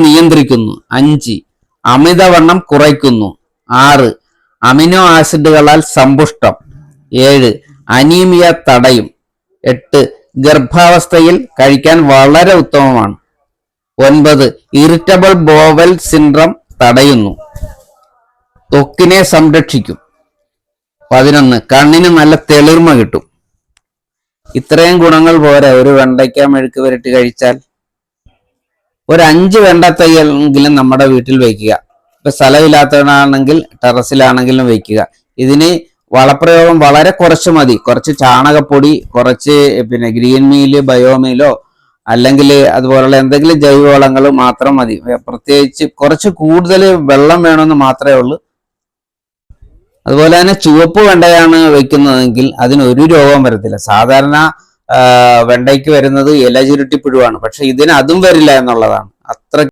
നിയന്ത്രിക്കുന്നു. 5. അമിതവണ്ണം കുറയ്ക്കുന്നു. 6. അമിനോ ആസിഡുകളാൽ സമ്പുഷ്ടം. 7. അനീമിയ തടയും. 8. ഗർഭാവസ്ഥയിൽ കഴിക്കാൻ വളരെ ഉത്തമമാണ്. 9. ഇറിറ്റബിൾ ബോവൽ സിൻഡ്രം തടയുന്നു. ത്വക്കിനെ സംരക്ഷിക്കും. 11. കണ്ണിന് നല്ല തെളിർമ കിട്ടും. ഇത്രയും ഗുണങ്ങൾ പോരെ ഒരു വെണ്ടയ്ക്ക മെഴുക്ക് പുരട്ടി കഴിച്ചാൽ? ഒരു 5 വെണ്ടത്തൈയെങ്കിലും നമ്മുടെ വീട്ടിൽ വയ്ക്കുക. ഇപ്പൊ സ്ഥലമില്ലാത്തവനാണെങ്കിൽ ടെറസിലാണെങ്കിലും വയ്ക്കുക. ഇതിന് വളപ്രയോഗം വളരെ കുറച്ച് മതി. കുറച്ച് ചാണകപ്പൊടി, കുറച്ച് ഗ്രീൻ മീല്, ബയോമീലോ അല്ലെങ്കിൽ അതുപോലുള്ള എന്തെങ്കിലും ജൈവവളങ്ങൾ മാത്രം മതി. പ്രത്യേകിച്ച് കുറച്ച് കൂടുതൽ വെള്ളം വേണമെന്ന് മാത്രമേ ഉള്ളൂ. അതുപോലെ തന്നെ ചുവപ്പ് വെണ്ടയാണ് വെക്കുന്നതെങ്കിൽ അതിനൊരു രോഗം വരത്തില്ല. സാധാരണ വെണ്ടയ്ക്ക് വരുന്നത് ഇല ചുരുട്ടിപ്പുഴുവാണ്. പക്ഷെ ഇതിന് അതും വരില്ല എന്നുള്ളതാണ്. അത്ര